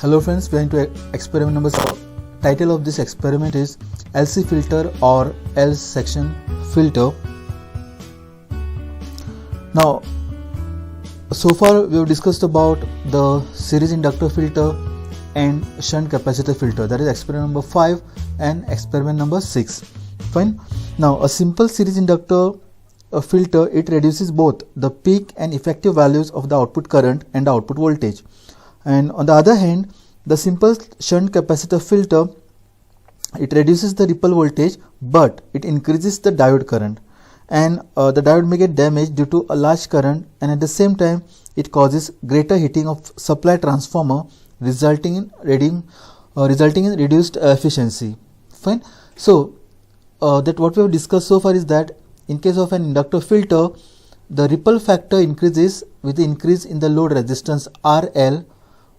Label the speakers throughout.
Speaker 1: Hello friends, we are into experiment number 6. Title of this experiment is LC filter or L section filter. Now, so far we have discussed about the series inductor filter and shunt capacitor filter. That is experiment number 5 and experiment number 6. Fine. Now, a simple series inductor filter, it reduces both the peak and effective values of the output current and the output voltage. And on the other hand, the simple shunt capacitor filter, it reduces the ripple voltage but it increases the diode current, and the diode may get damaged due to a large current, and at the same time it causes greater heating of supply transformer, resulting in reduced efficiency. Fine. So that what we have discussed so far is that in case of an inductor filter, the ripple factor increases with the increase in the load resistance RL,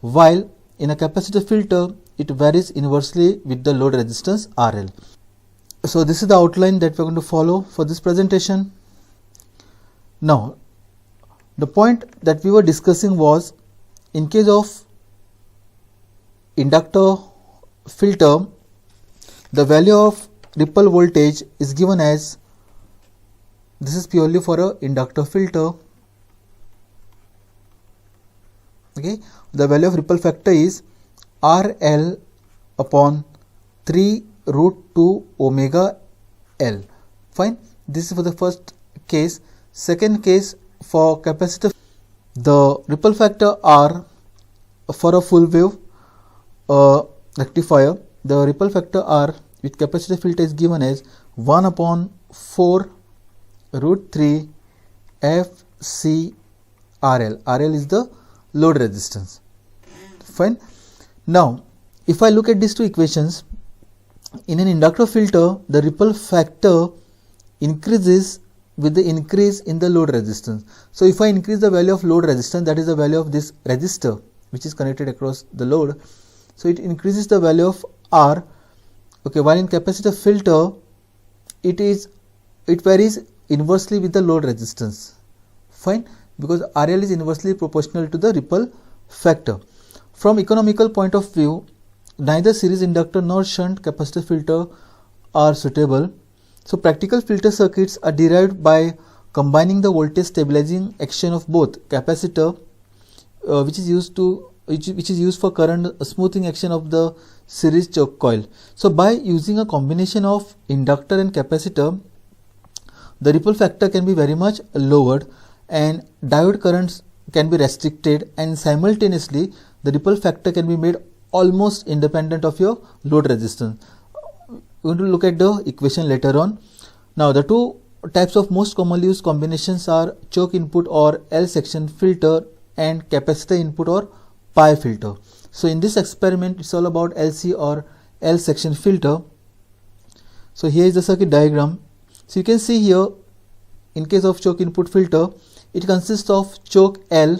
Speaker 1: while in a capacitor filter it varies inversely with the load resistance RL. So this is the outline that we are going to follow for this presentation. Now, the point that we were discussing was, in case of inductor filter, the value of ripple voltage is given as, this is purely for a inductor filter. Okay, the value of ripple factor is RL upon 3 root 2 omega L. Fine. This is for the first case. Second case, for capacitor, the ripple factor R for a full wave rectifier, the ripple factor R with capacitor filter is given as 1 upon 4 root 3 FC RL. RL is the load resistance. Fine. Now, if I look at these two equations, in an inductor filter, the ripple factor increases with the increase in the load resistance. So if I increase the value of load resistance, that is the value of this resistor which is connected across the load, so it increases the value of R. Okay, while in capacitor filter, it varies inversely with the load resistance. Fine, because RL is inversely proportional to the ripple factor. From economical point of view, neither series inductor nor shunt capacitor filter are suitable. So practical filter circuits are derived by combining the voltage stabilizing action of both capacitor, which is used for current smoothing action of the series choke coil. So by using a combination of inductor and capacitor, the ripple factor can be very much lowered and diode currents can be restricted, and simultaneously the ripple factor can be made almost independent of your load resistance. We are going to look at the equation later on. Now, the two types of most commonly used combinations are choke input or L section filter and capacitor input or pi filter. So in this experiment, it's all about LC or L section filter. So here is the circuit diagram. So you can see here, in case of choke input filter, it consists of choke L,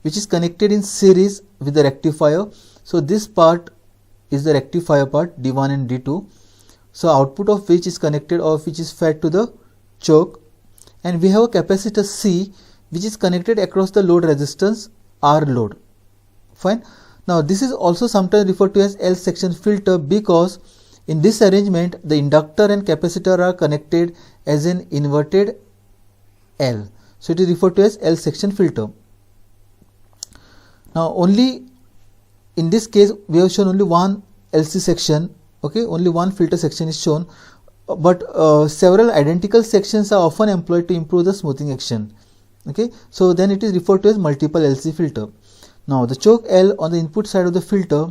Speaker 1: which is connected in series with the rectifier. So this part is the rectifier part, D1 and D2. So output of which is connected or which is fed to the choke, and we have a capacitor C which is connected across the load resistance R load. Fine. Now this is also sometimes referred to as L section filter because in this arrangement the inductor and capacitor are connected as an inverted L. So it is referred to as L section filter. Now only in this case we have shown only one LC section. Okay, only one filter section is shown, but several identical sections are often employed to improve the smoothing action. Okay, so then it is referred to as multiple LC filter. Now the choke L on the input side of the filter,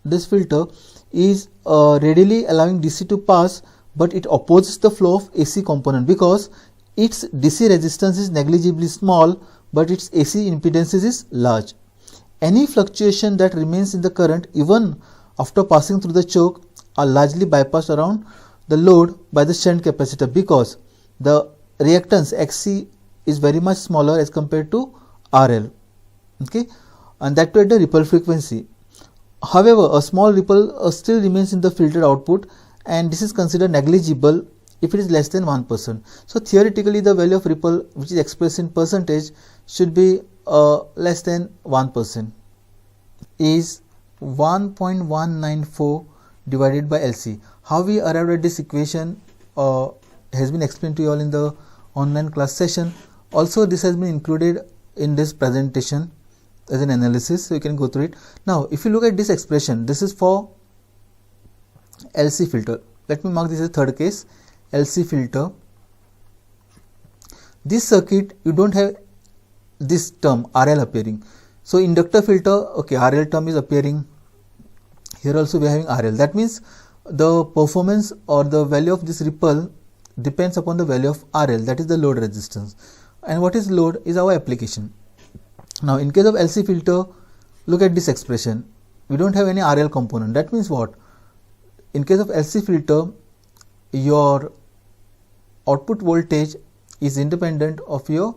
Speaker 1: this filter is readily allowing DC to pass, but it opposes the flow of AC component because its DC resistance is negligibly small but its AC impedances is large. Any fluctuation that remains in the current even after passing through the choke are largely bypassed around the load by the shunt capacitor because the reactance XC is very much smaller as compared to RL. Okay, and that too at the ripple frequency. However, a small ripple still remains in the filtered output, and this is considered negligible if it is less than 1%. So theoretically the value of ripple, which is expressed in percentage, should be less than 1% is 1.194 divided by LC. How we arrived at this equation has been explained to you all in the online class session. Also, this has been included in this presentation as an analysis, so you can go through it. Now, if you look at this expression, this is for LC filter. Let me mark this as third case, LC filter. This circuit, you don't have this term RL appearing. So inductor filter, okay, RL term is appearing. Here also we are having RL. That means the performance or the value of this ripple depends upon the value of RL, that is the load resistance. And what is load is our application. Now in case of LC filter, look at this expression. We don't have any RL component. That means what? In case of LC filter, your output voltage is independent of your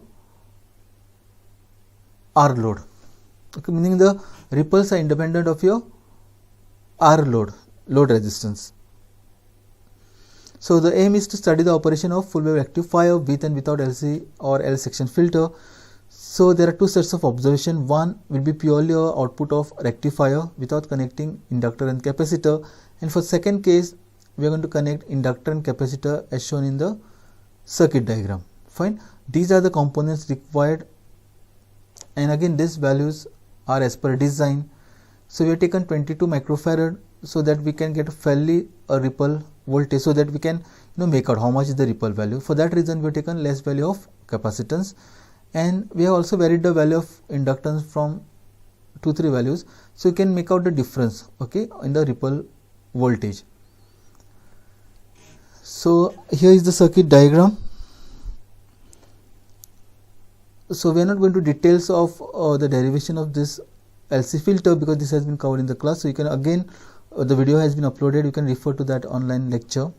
Speaker 1: R load. Okay, meaning the ripples are independent of your R load resistance. So the aim is to study the operation of full wave rectifier with and without LC or L section filter. So there are two sets of observation. One will be purely output of rectifier without connecting inductor and capacitor, and for second case we are going to connect inductor and capacitor as shown in the circuit diagram. Fine. These are the components required, and again these values are as per design. So we have taken 22 microfarad so that we can get fairly a ripple voltage, so that we can make out how much is the ripple value. For that reason we have taken less value of capacitance, and we have also varied the value of inductance from 2-3 values, so you can make out the difference, okay, in the ripple voltage. So here is the circuit diagram. So we are not going to details of the derivation of this LC filter because this has been covered in the class. So you can again, the video has been uploaded, you can refer to that online lecture.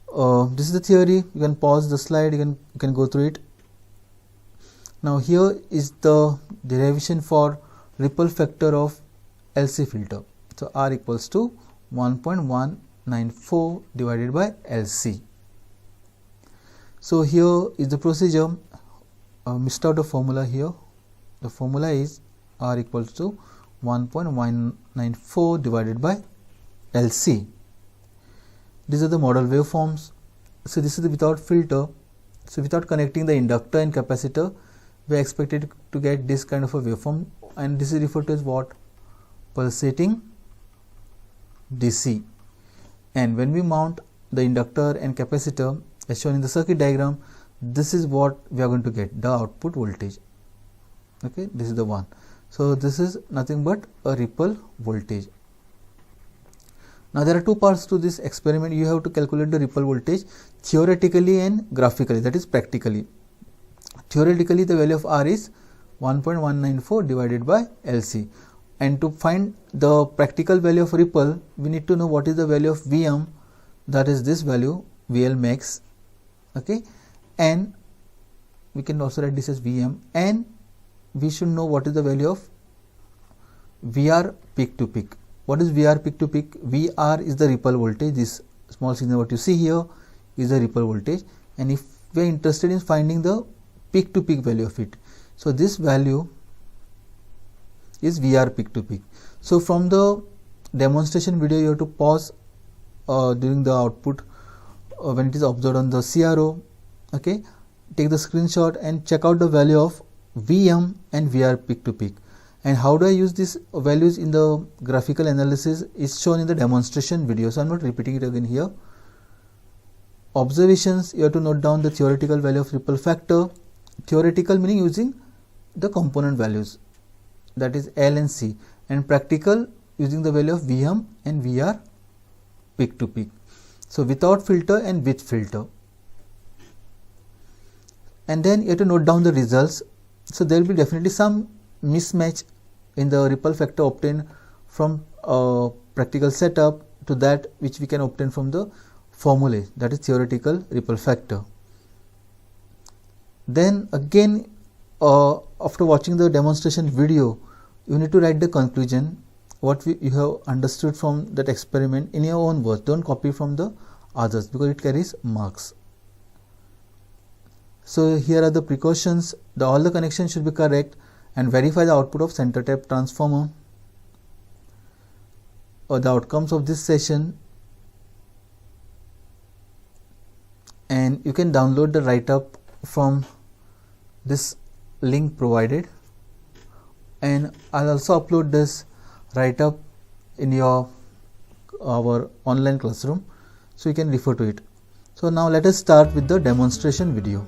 Speaker 1: This is the theory. You can pause the slide, you can go through it. Now here is the derivation for ripple factor of LC filter. So R equals to 1.194 divided by LC. So here is the procedure. Missed out the formula here. The formula is R equals to 1.194 divided by LC. These are the model waveforms. So this is the without filter. So without connecting the inductor and capacitor, we are expected to get this kind of a waveform, and this is referred to as what? Pulsating DC. And when we mount the inductor and capacitor as shown in the circuit diagram, this is what we are going to get, the output voltage. Okay, this is the one. So this is nothing but a ripple voltage. Now there are two parts to this experiment. You have to calculate the ripple voltage theoretically and graphically, that is practically. Theoretically the value of R is 1.194 divided by LC, and to find the practical value of ripple we need to know what is the value of Vm, that is this value VL max, okay, and we can also write this as Vm, and we should know what is the value of VR peak to peak. What is VR peak to peak? VR is the ripple voltage. This small signal what you see here is the ripple voltage, and if we are interested in finding the peak to peak value of it, so this value is VR peak to peak. So from the demonstration video you have to pause during the output when it is observed on the CRO, okay, take the screenshot and check out the value of Vm and VR peak to peak. And how do I use these values in the graphical analysis is shown in the demonstration video, so I am not repeating it again here. Observations, you have to note down the theoretical value of ripple factor. Theoretical meaning using the component values, that is L and C, and practical using the value of Vm and VR peak to peak. So without filter and with filter. And then you have to note down the results. So there will be definitely some mismatch in the ripple factor obtained from practical setup to that which we can obtain from the formulae, that is theoretical ripple factor. Then again after watching the demonstration video, you need to write the conclusion, what you have understood from that experiment in your own words. Don't copy from the others because it carries marks. So here are the precautions. All the connections should be correct, and verify the output of center tap transformer. Or the outcomes of this session, and you can download the write-up from this link provided, and I'll also upload this write-up in our online classroom, so you can refer to it. So now let us start with the demonstration video.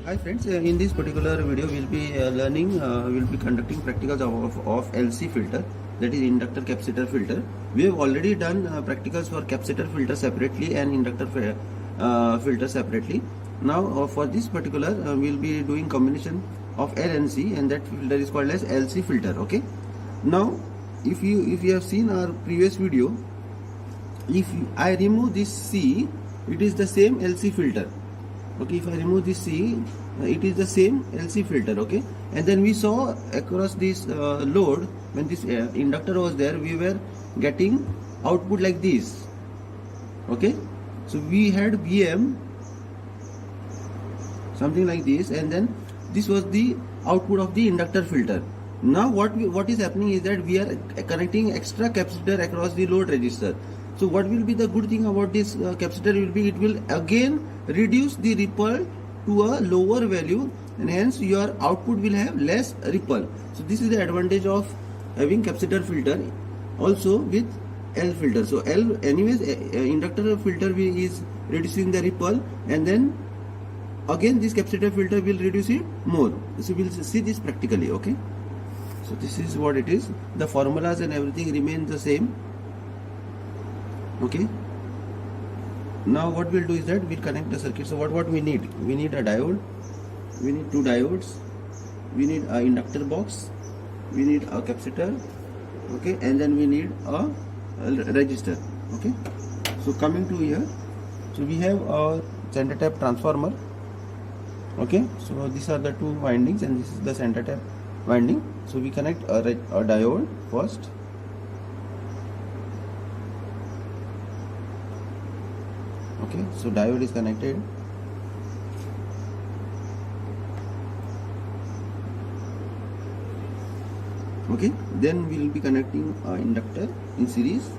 Speaker 2: Hi friends, in this particular video we'll be conducting practicals of LC filter, that is inductor capacitor filter. We have already done practicals for capacitor filter separately and inductor filter separately. Now for this particular we'll be doing combination of L and C, and that filter is called as LC filter. Okay. Now if you have seen our previous video, if I remove this C, it is the same LC filter. Okay, if I remove this C, it is the same LC filter. Okay, and then we saw across this load, when this inductor was there, we were getting output like this. Okay, so we had VM something like this, and then this was the output of the inductor filter. Now what is happening is that we are connecting extra capacitor across the load resistor. So what will be the good thing about this capacitor will be, it will again reduce the ripple to a lower value, and hence your output will have less ripple. So this is the advantage of having capacitor filter also with L filter. So L anyways inductor filter is reducing the ripple, and then again this capacitor filter will reduce it more. So we'll see this practically. Okay, so this is what it is. The formulas and everything remain the same. Okay, now what we'll do is that we'll connect the circuit. So what we need a diode, we need two diodes, we need an inductor box, we need a capacitor, okay, and then we need a resistor. Okay, so coming to here, so we have a center tap transformer. Okay, so these are the two windings, and this is the center tap winding. So we connect a diode first. Okay, so diode is connected. Okay, then we will be connecting inductor in series.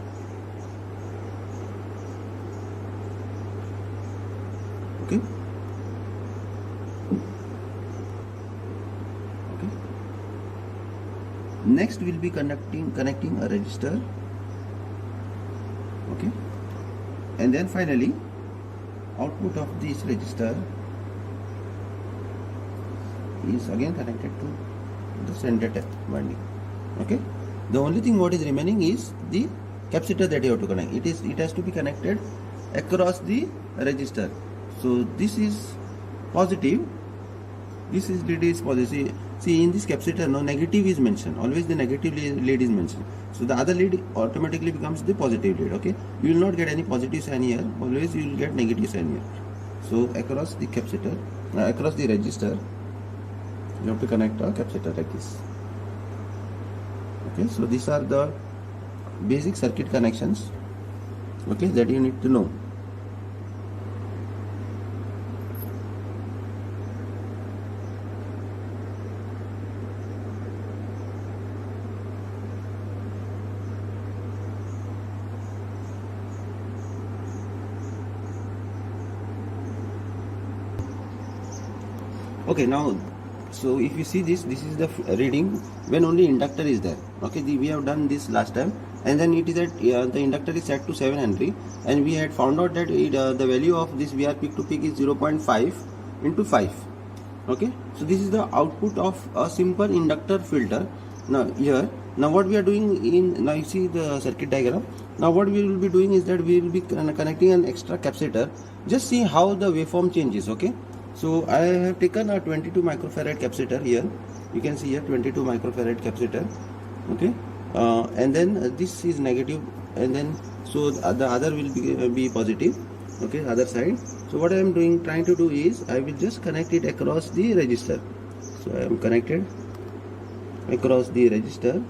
Speaker 2: Okay, okay. Next we will be connecting a resistor. Okay, and then finally output of this resistor is again connected to the center tap winding. Okay, the only thing what is remaining is the capacitor that you have to connect. It has to be connected across the resistor. So this is positive, this is lead is positive. See, in this capacitor no negative is mentioned, always the negative lead is mentioned. So the other lead automatically becomes the positive lead. Okay, you will not get any positive sign here, always you will get negative sign here. So across the capacitor, across the resistor, you have to connect a capacitor like this. Okay, so these are the basic circuit connections, okay, that you need to know. Okay, now so if you see this is the reading when only inductor is there. Okay, we have done this last time, and then it is at the inductor is set to 7 Henry, and we had found out that the value of this VR peak to peak is 0.5 into 5. Okay, so this is the output of a simple inductor filter. Now what we are doing now you see the circuit diagram. Now what we will be doing is that we will be connecting an extra capacitor. Just see how the waveform changes. Okay, so I have taken a 22 microfarad capacitor here. You can see here 22 microfarad capacitor. Okay, and then this is negative, and then so the other will be positive. Okay, other side. So what I am trying to do is I will just connect it across the resistor. So I am connected across the resistor.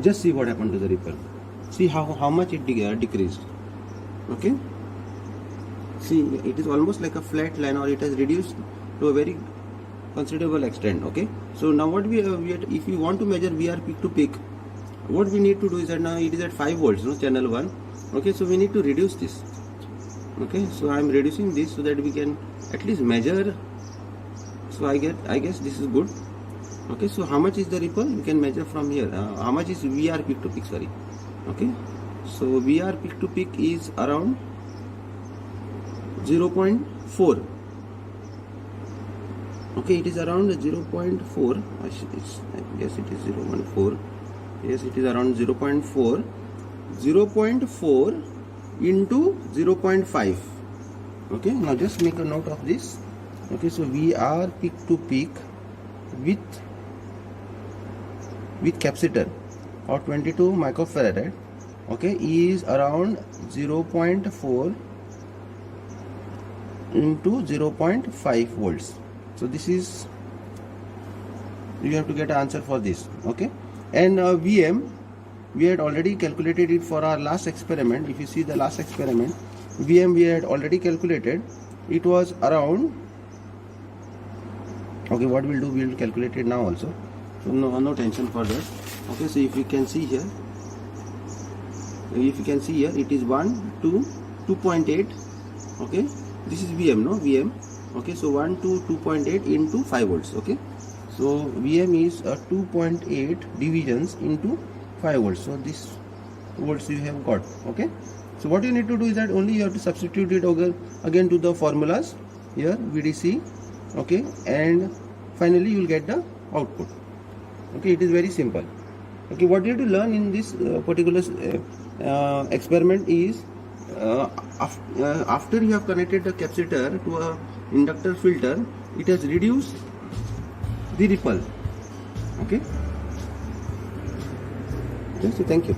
Speaker 2: Just see what happened to the ripple. See how much it decreased. Okay, see, it is almost like a flat line, or it has reduced to a very considerable extent. Okay, so now what if we want to measure VR peak to peak, what we need to do is that now it is at 5 volts, no, channel 1. Okay, so we need to reduce this. Okay, so I am reducing this so that we can at least measure. So I guess this is good. Okay, so how much is the ripple? We can measure from here. How much is VR peak to peak? Sorry. Okay, so VR peak to peak is around 0.4. Okay, it is around 0.4. I guess it is 0.4. Yes, it is around 0.4. 0.4 into 0.5. Okay, now just make a note of this. Okay, so VR peak to peak with capacitor or 22 microfarad, okay, is around 0.4 into 0.5 volts. So this is, you have to get an answer for this. Okay, and VM, we had already calculated it for our last experiment. If you see the last experiment, VM we had already calculated. It was around, okay, what we'll do, we'll calculate it now also. So no tension for that. Okay, so if you can see here, it is 1 to 2.8. Okay, this is VM, no, VM. Okay, so 1 to 2.8 into 5 volts. Okay, so VM is 2.8 divisions into 5 volts. So this volts you have got. Okay, so what you need to do is that only you have to substitute it again to the formulas here, VDC. Okay, and finally you will get the output. Okay, it is very simple. Okay, what you have to learn in this particular experiment is after you have connected the capacitor to a inductor filter, it has reduced the ripple. Okay, so thank you.